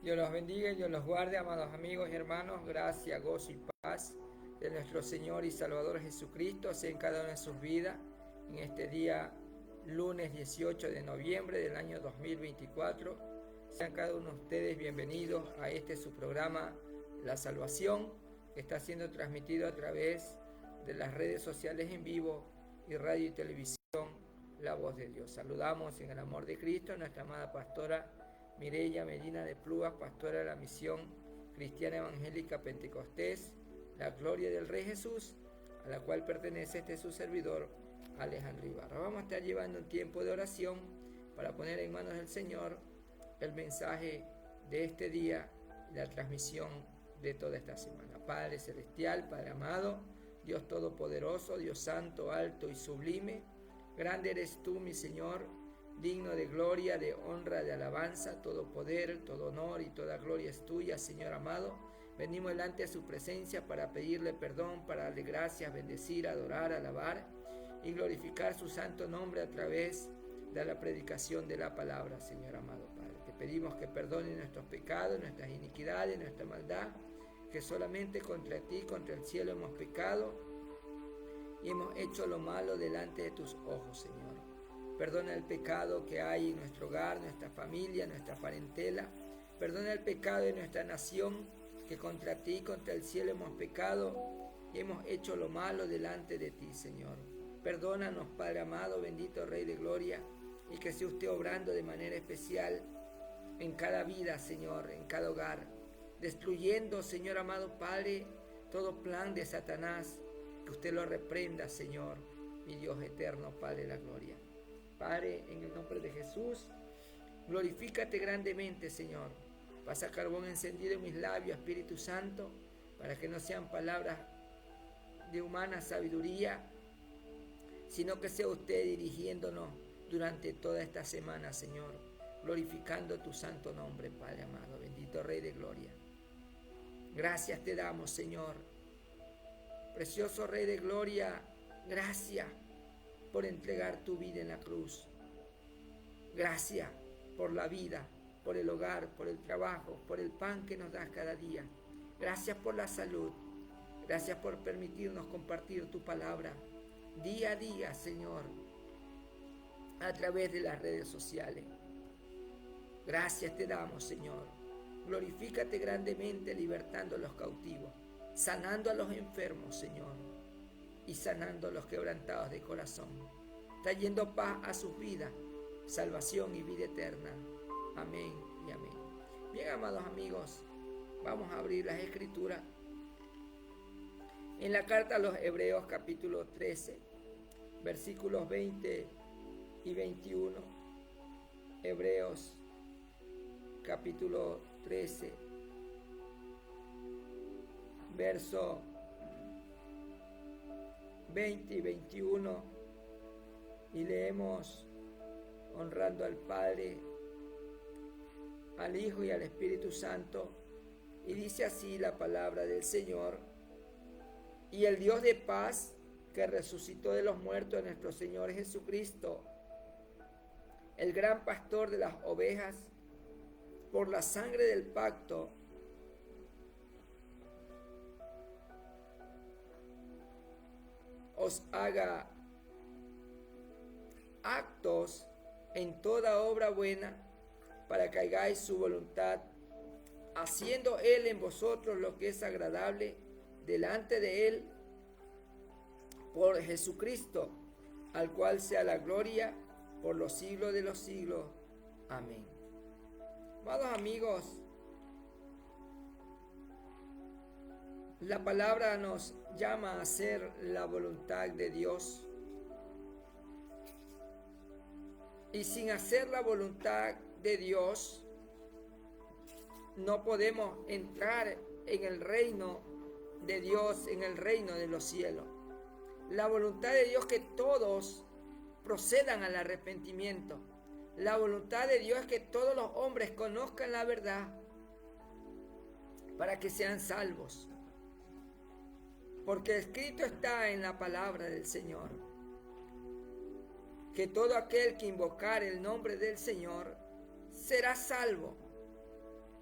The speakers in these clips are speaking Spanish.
Dios los bendiga y Dios los guarde, amados amigos y hermanos. Gracia, gozo y paz de nuestro Señor y Salvador Jesucristo sea en cada una de sus vidas en este día lunes 18 de noviembre del año 2024. Sean cada uno de ustedes bienvenidos a su programa La Salvación, que está siendo transmitido a través de las redes sociales en vivo y radio y televisión La Voz de Dios. Saludamos en el amor de Cristo a nuestra amada pastora Mireya Medina de Pluas, pastora de la Misión Cristiana Evangélica Pentecostés, la Gloria del Rey Jesús, a la cual pertenece su servidor Alejandro Ibarra. Vamos a estar llevando un tiempo de oración para poner en manos del Señor el mensaje de este día y la transmisión de toda esta semana. Padre Celestial, Padre amado, Dios Todopoderoso, Dios Santo, alto y sublime, grande eres tú, mi Señor, digno de gloria, de honra, de alabanza, todo poder, todo honor y toda gloria es tuya, Señor amado. Venimos delante de su presencia para pedirle perdón, para darle gracias, bendecir, adorar, alabar y glorificar su santo nombre a través de la predicación de la palabra, Señor amado Padre. Te pedimos que perdone nuestros pecados, nuestras iniquidades, nuestra maldad, que solamente contra ti, contra el cielo hemos pecado y hemos hecho lo malo delante de tus ojos, Señor. Perdona el pecado que hay en nuestro hogar, nuestra familia, nuestra parentela. Perdona el pecado de nuestra nación, que contra ti, contra el cielo hemos pecado y hemos hecho lo malo delante de ti, Señor. Perdónanos, Padre amado, bendito Rey de Gloria, y que sea usted obrando de manera especial en cada vida, Señor, en cada hogar, destruyendo, Señor amado Padre, todo plan de Satanás, que usted lo reprenda, Señor, mi Dios eterno, Padre de la gloria. Padre, en el nombre de Jesús, glorifícate grandemente, Señor. Pasa carbón encendido en mis labios, Espíritu Santo, para que no sean palabras de humana sabiduría, sino que sea usted dirigiéndonos durante toda esta semana, Señor, glorificando tu santo nombre, Padre amado, bendito Rey de Gloria. Gracias te damos, Señor. Precioso Rey de Gloria, gracias por entregar tu vida en la cruz. Gracias por la vida, por el hogar, por el trabajo, por el pan que nos das cada día. Gracias por la salud. Gracias por permitirnos compartir tu palabra día a día, Señor, a través de las redes sociales. Gracias te damos, Señor. Glorifícate grandemente libertando a los cautivos, sanando a los enfermos, Señor, y sanando a los quebrantados de corazón, trayendo paz a sus vidas, salvación y vida eterna. Amén y amén. Bien, amados amigos, vamos a abrir las Escrituras en la carta a los Hebreos capítulo 13, versículos 20 y 21. Hebreos capítulo 13, verso 20 y 21, y leemos honrando al Padre, al Hijo y al Espíritu Santo, y dice así la palabra del Señor: y el Dios de paz, que resucitó de los muertos a nuestro Señor Jesucristo, el gran pastor de las ovejas, por la sangre del pacto, os haga actos en toda obra buena, para que hagáis su voluntad, haciendo Él en vosotros lo que es agradable delante de Él, por Jesucristo, al cual sea la gloria por los siglos de los siglos. Amén. Amados amigos, la palabra nos llama a hacer la voluntad de Dios. Y sin hacer la voluntad de Dios, no podemos entrar en el reino de Dios, en el reino de los cielos. La voluntad de Dios es que todos procedan al arrepentimiento. La voluntad de Dios es que todos los hombres conozcan la verdad para que sean salvos. Porque escrito está en la palabra del Señor que todo aquel que invocar el nombre del Señor será salvo.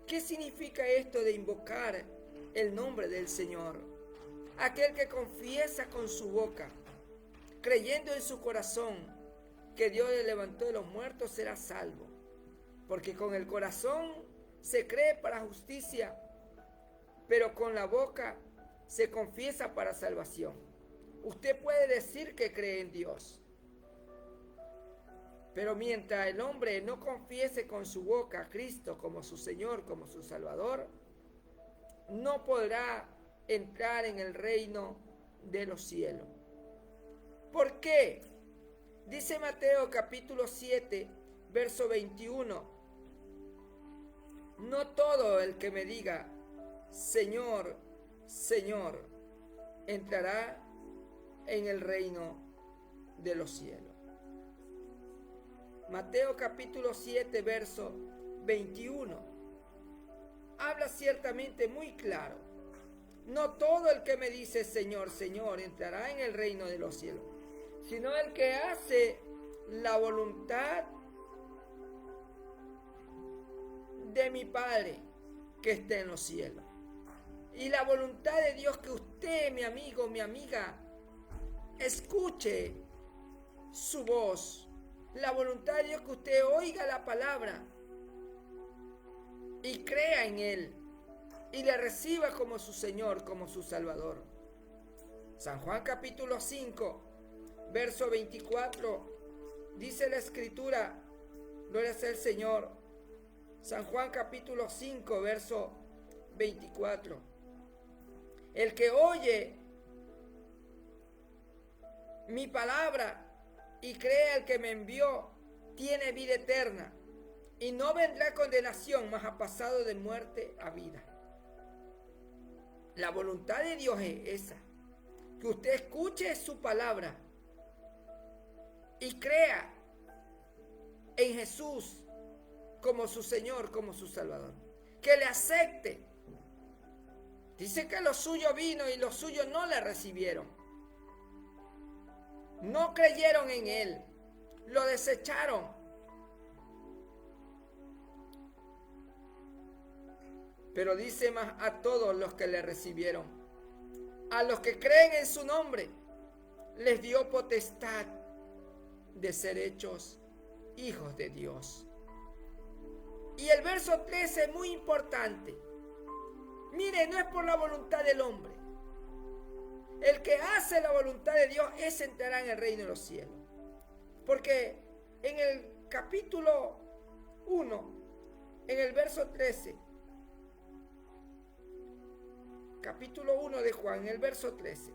¿Qué significa esto de invocar el nombre del Señor? Aquel que confiesa con su boca, creyendo en su corazón que Dios le levantó de los muertos, será salvo. Porque con el corazón se cree para justicia, pero con la boca se confiesa para salvación. Usted puede decir que cree en Dios, pero mientras el hombre no confiese con su boca a Cristo como su Señor, como su Salvador, no podrá entrar en el reino de los cielos. ¿Por qué? Dice Mateo capítulo 7, verso 21. No todo el que me diga, Señor, Señor, entrará en el reino de los cielos. Mateo capítulo 7, verso 21. Habla ciertamente muy claro. No todo el que me dice Señor, Señor, entrará en el reino de los cielos, sino el que hace la voluntad de mi Padre que está en los cielos. Y la voluntad de Dios, que usted, mi amigo, mi amiga, escuche su voz. La voluntad de Dios, que usted oiga la palabra y crea en Él y le reciba como su Señor, como su Salvador. San Juan capítulo 5, verso 24, dice la Escritura, gloria sea el Señor. San Juan capítulo 5, verso 24. El que oye mi palabra y cree al que me envió, tiene vida eterna, y no vendrá condenación, mas ha pasado de muerte a vida. La voluntad de Dios es esa, que usted escuche su palabra y crea en Jesús como su Señor, como su Salvador, que le acepte. Dice que los suyos vino y los suyos no le recibieron. No creyeron en Él, lo desecharon. Pero dice más, a todos los que le recibieron, a los que creen en su nombre, les dio potestad de ser hechos hijos de Dios. Y el verso 13 es muy importante. Mire, no es por la voluntad del hombre. El que hace la voluntad de Dios, ese entrará en el reino de los cielos. Porque en el capítulo 1, en el verso 13, capítulo 1 de Juan, en el verso 13,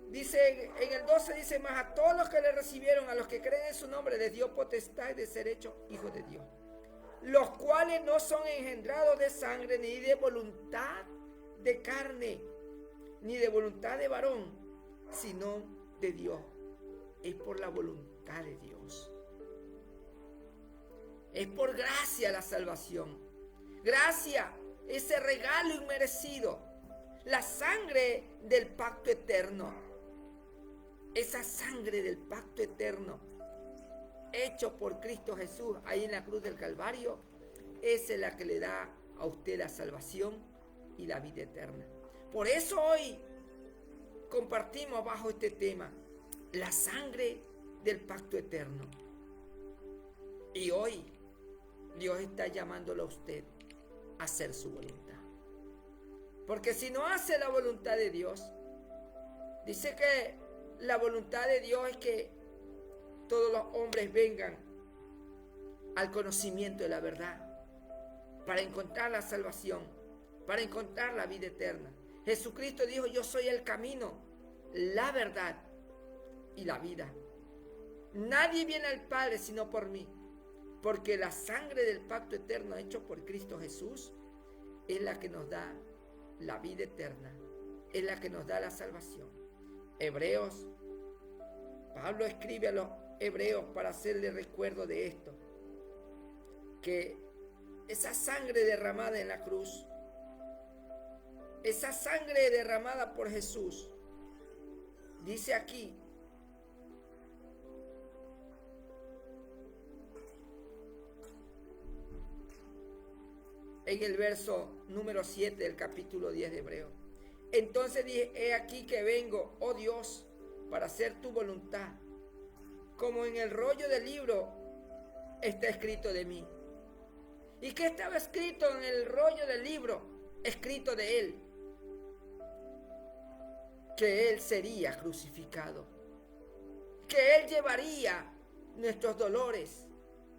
dice, en el 12 dice, más a todos los que le recibieron, a los que creen en su nombre, les dio potestad de ser hechos hijos de Dios, los cuales no son engendrados de sangre, ni de voluntad de carne, ni de voluntad de varón, sino de Dios. Es por la voluntad de Dios. Es por gracia la salvación. Gracia, ese regalo inmerecido. La sangre del pacto eterno. Esa sangre del pacto eterno, hecho por Cristo Jesús ahí en la cruz del Calvario, esa es la que le da a usted la salvación y la vida eterna. Por eso hoy compartimos bajo este tema, la sangre del pacto eterno. Y hoy Dios está llamándolo a usted a hacer su voluntad. Porque si no hace la voluntad de Dios, dice que la voluntad de Dios es que todos los hombres vengan al conocimiento de la verdad, para encontrar la salvación, para encontrar la vida eterna. Jesucristo dijo, yo soy el camino, la verdad y la vida. Nadie viene al Padre sino por mí, porque la sangre del pacto eterno hecho por Cristo Jesús es la que nos da la vida eterna, es la que nos da la salvación. Hebreos, Pablo escribe a los hebreos para hacerle recuerdo de esto, que esa sangre derramada en la cruz, esa sangre derramada por Jesús, dice aquí, en el verso número 7 del capítulo 10 de Hebreo. Entonces dije, he aquí que vengo, oh Dios, para hacer tu voluntad, como en el rollo del libro está escrito de mí. ¿Y qué estaba escrito en el rollo del libro? Escrito de él, que él sería crucificado, que él llevaría nuestros dolores,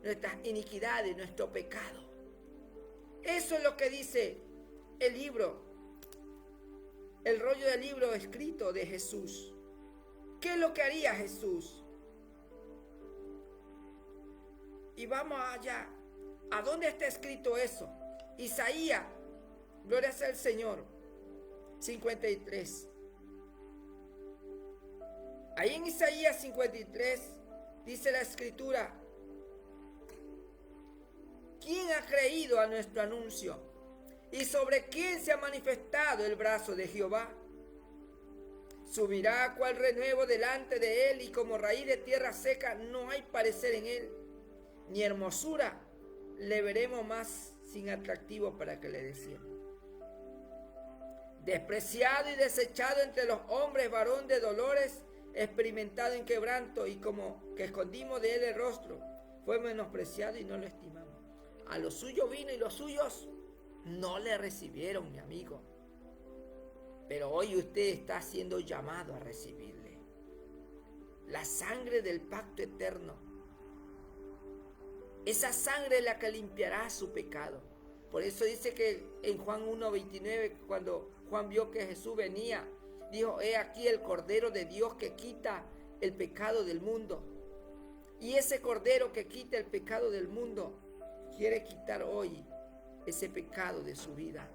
nuestras iniquidades, nuestro pecado. Eso es lo que dice el libro, el rollo del libro escrito de Jesús. ¿Qué es lo que haría Jesús? Y vamos allá. ¿A dónde está escrito eso? Isaías, gloria sea el Señor, 53. Ahí en Isaías 53 dice la escritura: ¿quién ha creído a nuestro anuncio? ¿Y sobre quién se ha manifestado el brazo de Jehová? Subirá cual renuevo delante de él, y como raíz de tierra seca no hay parecer en él, ni hermosura le veremos más sin atractivo para que le deseemos. Despreciado y desechado entre los hombres, varón de dolores, experimentado en quebranto, y como que escondimos de él el rostro, fue menospreciado y no lo estimamos. A lo suyo vino y los suyos no le recibieron, mi amigo. Pero hoy usted está siendo llamado a recibirle. La sangre del pacto eterno. Esa sangre es la que limpiará su pecado. Por eso dice que en Juan 1:29, cuando Juan vio que Jesús venía, dijo: he aquí el Cordero de Dios que quita el pecado del mundo. Y ese Cordero que quita el pecado del mundo quiere quitar hoy ese pecado de su vida.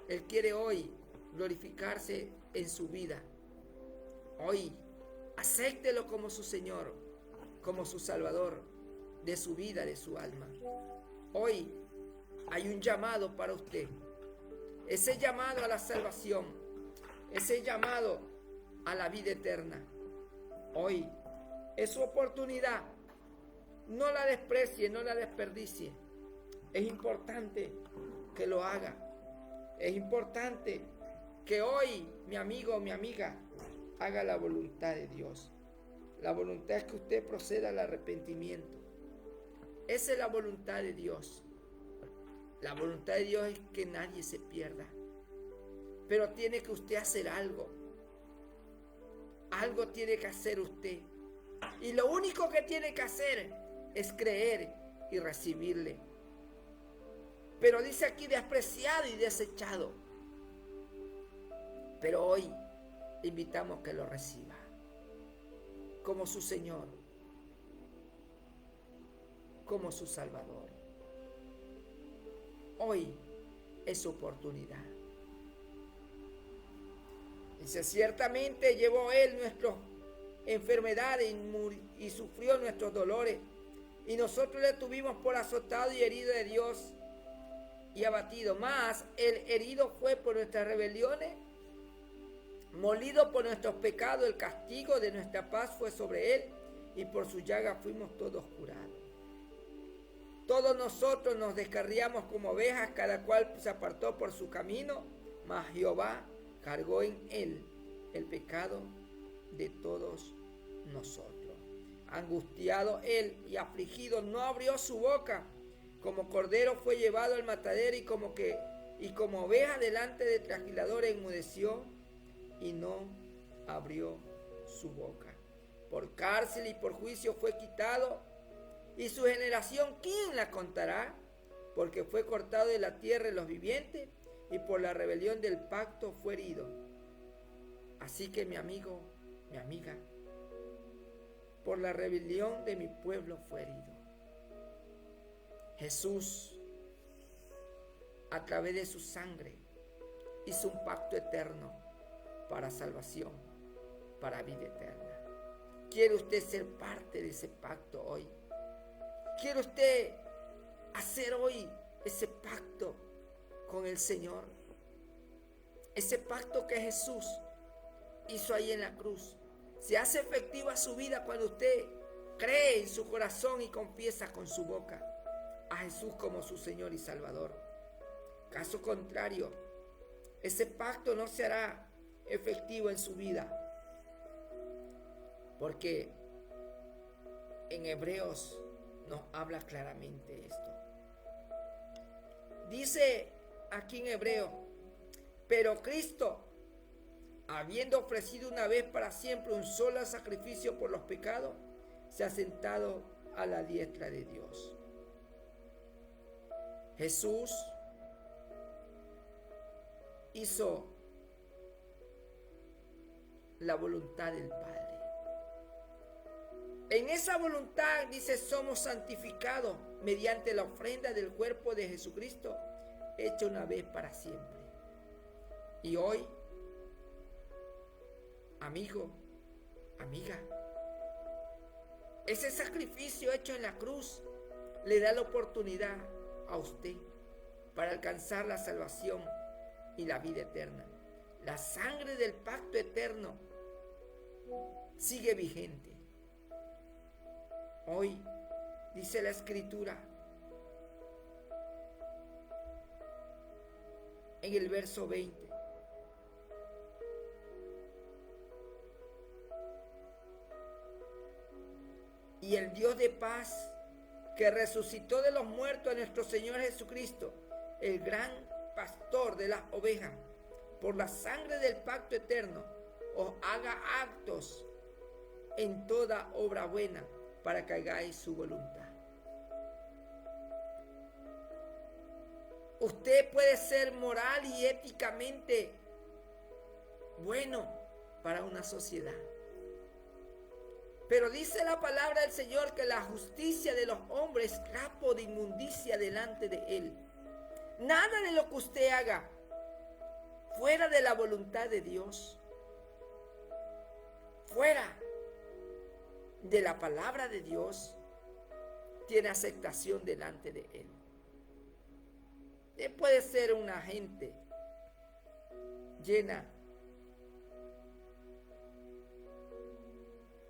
Él quiere hoy glorificarse en su vida. Hoy, acéptelo como su Señor, como su Salvador de su vida, de su alma. Hoy hay un llamado para usted. Ese llamado a la salvación, ese llamado a la vida eterna. Hoy es su oportunidad. No la desprecie, no la desperdicie. Es importante que lo haga. Es importante que hoy, mi amigo, mi amiga, haga la voluntad de Dios. La voluntad es que usted proceda al arrepentimiento. Esa es la voluntad de Dios. La voluntad de Dios es que nadie se pierda. Pero tiene que usted hacer algo. Algo tiene que hacer usted. Y lo único que tiene que hacer es creer y recibirle. Pero dice aquí despreciado y desechado. Pero hoy invitamos que lo reciba como su Señor, como su Salvador. Hoy es su oportunidad. Dice: ciertamente llevó él nuestras enfermedades y sufrió nuestros dolores, y nosotros le tuvimos por azotado y herido de Dios y abatido. Mas el herido fue por nuestras rebeliones, molido por nuestros pecados. El castigo de nuestra paz fue sobre él, y por su llaga fuimos todos curados. Todos nosotros nos descarriamos como ovejas, cada cual se apartó por su camino, mas Jehová cargó en él el pecado de todos nosotros. Angustiado él y afligido, no abrió su boca. Como cordero fue llevado al matadero, y como oveja delante de trasquiladores enmudeció y no abrió su boca. Por cárcel y por juicio fue quitado, y su generación ¿quién la contará? Porque fue cortado de la tierra de los vivientes, y por la rebelión del pacto fue herido. Así que mi amigo, mi amiga, por la rebelión de mi pueblo fue herido. Jesús, a través de su sangre, hizo un pacto eterno para salvación, para vida eterna. ¿Quiere usted ser parte de ese pacto hoy? ¿Quiere usted hacer hoy ese pacto con el Señor? Ese pacto que Jesús hizo ahí en la cruz. Se hace efectiva su vida cuando usted cree en su corazón y confiesa con su boca a Jesús como su Señor y Salvador. Caso contrario, ese pacto no se hará efectivo en su vida. Porque en Hebreos nos habla claramente esto. Dice aquí en Hebreo, pero Cristo, habiendo ofrecido una vez para siempre un solo sacrificio por los pecados, se ha sentado a la diestra de Dios. Jesús hizo la voluntad del Padre. En esa voluntad, dice, somos santificados mediante la ofrenda del cuerpo de Jesucristo, hecha una vez para siempre. Y hoy, amigo, amiga, ese sacrificio hecho en la cruz le da la oportunidad a usted para alcanzar la salvación y la vida eterna. La sangre del pacto eterno sigue vigente. Hoy dice la Escritura en el verso 20. Y el Dios de paz, que resucitó de los muertos a nuestro Señor Jesucristo, el gran pastor de las ovejas, por la sangre del pacto eterno, os haga actos en toda obra buena, para que hagáis su voluntad. Usted puede ser moral y éticamente bueno para una sociedad. Pero dice la palabra del Señor que la justicia de los hombres es trapo de inmundicia delante de Él. Nada de lo que usted haga fuera de la voluntad de Dios, fuera de la palabra de Dios, tiene aceptación delante de Él. Usted puede ser una gente llena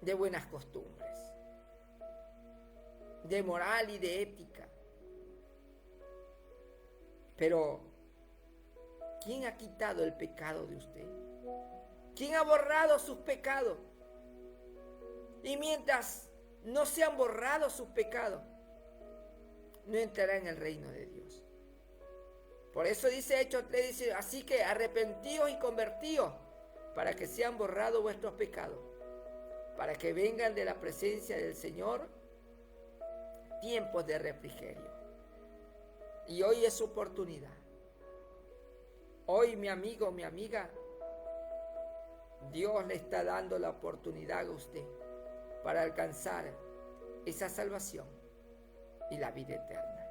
de buenas costumbres, de moral y de ética. Pero, ¿quién ha quitado el pecado de usted? ¿Quién ha borrado sus pecados? Y mientras no se han borrado sus pecados, no entrará en el reino de Dios. Por eso dice Hechos 3, dice, así que arrepentíos y convertíos para que sean borrados vuestros pecados, para que vengan de la presencia del Señor tiempos de refrigerio. Y hoy es su oportunidad. Hoy, mi amigo, mi amiga, Dios le está dando la oportunidad a usted para alcanzar esa salvación y la vida eterna.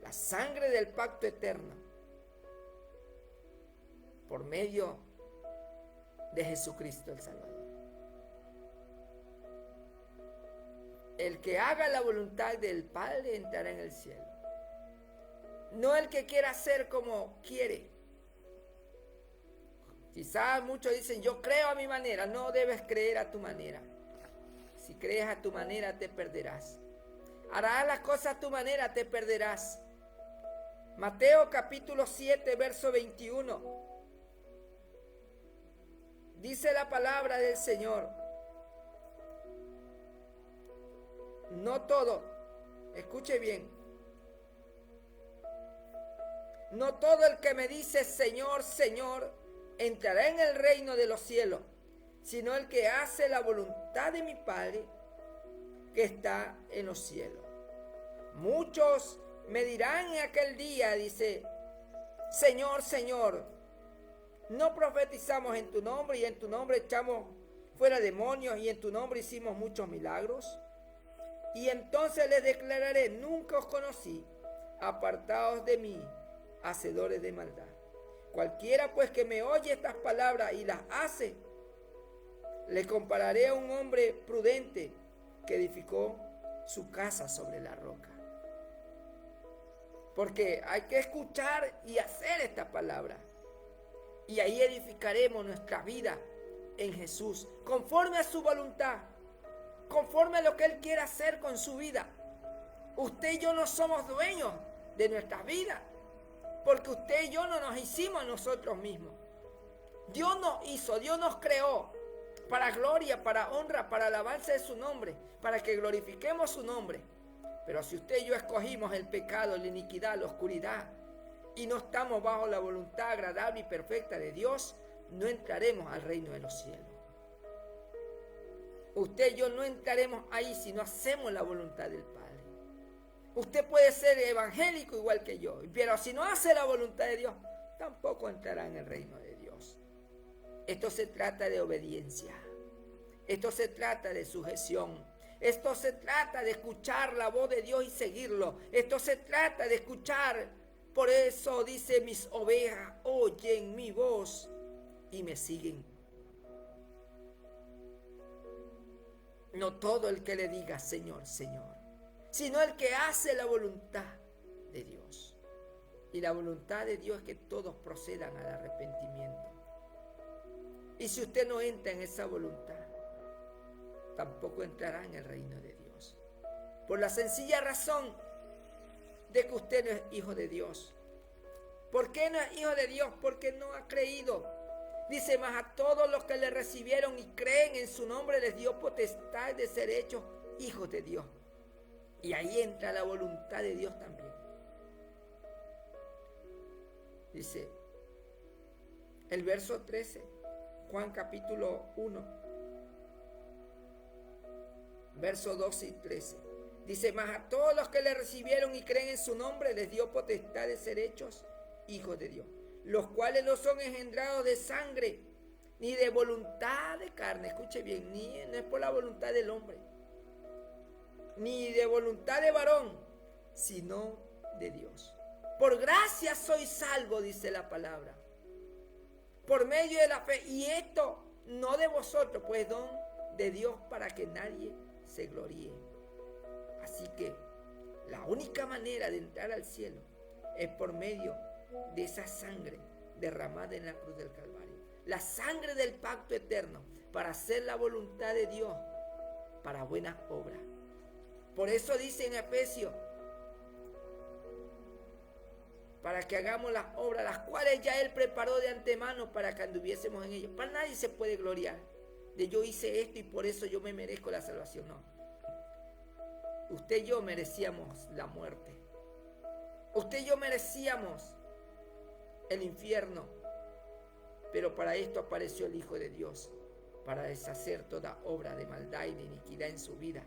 La sangre del pacto eterno por medio de Jesucristo el Salvador. El que haga la voluntad del Padre entrará en el cielo. No el que quiera hacer como quiere. Quizás muchos dicen, yo creo a mi manera. No debes creer a tu manera. Si crees a tu manera, te perderás. Harás las cosas a tu manera, te perderás. Mateo capítulo 7, verso 21. Dice la palabra del Señor. No todo, escuche bien. No todo el que me dice Señor, Señor, entrará en el reino de los cielos, sino el que hace la voluntad de mi Padre que está en los cielos. Muchos me dirán en aquel día, dice, Señor, Señor, no profetizamos en tu nombre y en tu nombre echamos fuera demonios y en tu nombre hicimos muchos milagros. Y entonces les declararé, nunca os conocí, apartaos de mí, hacedores de maldad. Cualquiera pues que me oye estas palabras y las hace, le compararé a un hombre prudente que edificó su casa sobre la roca. Porque hay que escuchar y hacer esta palabra. Y ahí edificaremos nuestra vida en Jesús, conforme a su voluntad, conforme a lo que Él quiere hacer con su vida. Usted y yo no somos dueños de nuestra vida. Porque usted y yo no nos hicimos a nosotros mismos. Dios nos hizo, Dios nos creó para gloria, para honra, para alabanza de su nombre, para que glorifiquemos su nombre. Pero si usted y yo escogimos el pecado, la iniquidad, la oscuridad, y no estamos bajo la voluntad agradable y perfecta de Dios, no entraremos al reino de los cielos. Usted y yo no entraremos ahí si no hacemos la voluntad del Padre. Usted puede ser evangélico igual que yo, pero si no hace la voluntad de Dios, tampoco entrará en el reino de Dios. Esto se trata de obediencia. Esto se trata de sujeción. Esto se trata de escuchar la voz de Dios y seguirlo. Esto se trata de escuchar. Por eso dice: mis ovejas oyen mi voz y me siguen. No todo el que le diga Señor, Señor, sino el que hace la voluntad de Dios. Y la voluntad de Dios es que todos procedan al arrepentimiento. Y si usted no entra en esa voluntad, tampoco entrará en el reino de Dios. Por la sencilla razón de que usted no es hijo de Dios. ¿Por qué no es hijo de Dios? Porque no ha creído. Dice: mas a todos los que le recibieron y creen en su nombre les dio potestad de ser hechos hijos de Dios. Y ahí entra la voluntad de Dios también. Dice el verso 13, Juan capítulo 1, verso 12 y 13. Dice: mas a todos los que le recibieron y creen en su nombre les dio potestad de ser hechos hijos de Dios, los cuales no son engendrados de sangre, ni de voluntad de carne. Escuche bien, no es por la voluntad del hombre, ni de voluntad de varón, sino de Dios. Por gracia soy salvo, dice la palabra, por medio de la fe. Y esto no de vosotros, pues don de Dios, para que nadie se gloríe. Así que la única manera de entrar al cielo es por medio de esa sangre derramada en la cruz del Calvario. La sangre del pacto eterno para hacer la voluntad de Dios para buenas obras. Por eso dice en Efesios: para que hagamos las obras, las cuales ya Él preparó de antemano para que anduviésemos en ellos. Para nadie se puede gloriar de yo hice esto y por eso yo me merezco la salvación. No. Usted y yo merecíamos la muerte. Usted y yo merecíamos el infierno. Pero para esto apareció el Hijo de Dios, para deshacer toda obra de maldad y de iniquidad en su vida,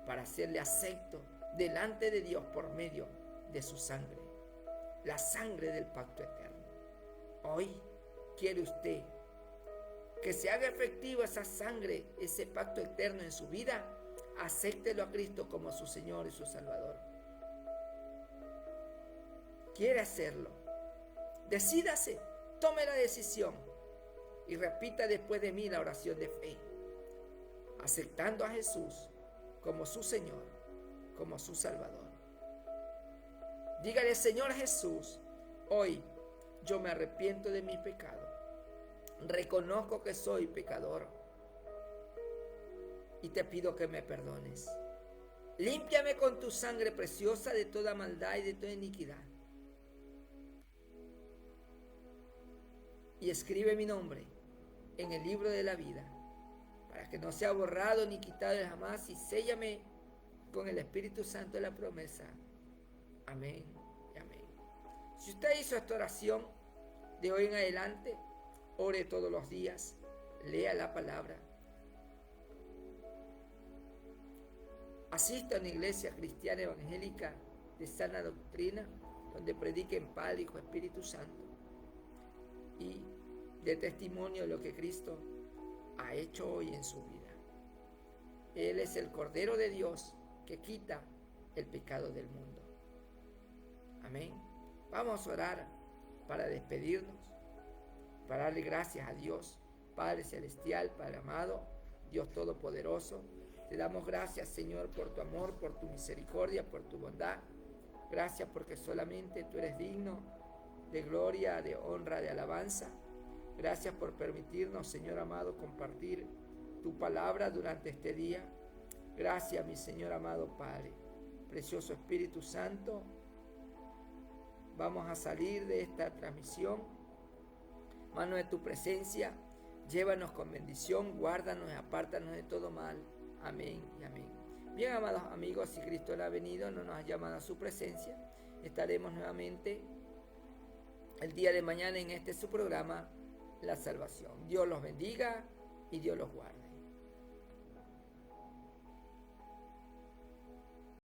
para hacerle acepto delante de Dios por medio de su sangre, la sangre del pacto eterno. Hoy quiere usted que se haga efectiva esa sangre, ese pacto eterno en su vida. Acéptelo a Cristo como su Señor y su Salvador. ¿Quiere hacerlo? Decídase, tome la decisión y repita después de mí la oración de fe, aceptando a Jesús como su Señor, como su Salvador. Dígale: Señor Jesús, hoy yo me arrepiento de mi pecado. Reconozco que soy pecador y te pido que me perdones. Límpiame con tu sangre preciosa de toda maldad y de toda iniquidad. Y escribe mi nombre en el libro de la vida, para que no sea borrado ni quitado jamás, y séllame con el Espíritu Santo de la promesa. Amén y amén. Si usted hizo esta oración, de hoy en adelante, ore todos los días, lea la palabra, asista a una iglesia cristiana evangélica de sana doctrina, donde prediquen Padre, Hijo, Espíritu Santo, y de testimonio de lo que Cristo ha hecho hoy en su vida. Él es el Cordero de Dios que quita el pecado del mundo. Amén. Vamos a orar para despedirnos, para darle gracias a Dios, Padre Celestial, Padre amado, Dios Todopoderoso. Te damos gracias, Señor, por tu amor, por tu misericordia, por tu bondad. Gracias porque solamente tú eres digno de gloria, de honra, de alabanza. Gracias por permitirnos, Señor amado, compartir tu palabra durante este día. Gracias, mi Señor amado Padre. Precioso Espíritu Santo, vamos a salir de esta transmisión. Mano de tu presencia, llévanos con bendición, guárdanos y apártanos de todo mal. Amén y amén. Bien, amados amigos, si Cristo ha venido, no nos ha llamado a su presencia, estaremos nuevamente el día de mañana en este su programa, La Salvación. Dios los bendiga y Dios los guarde.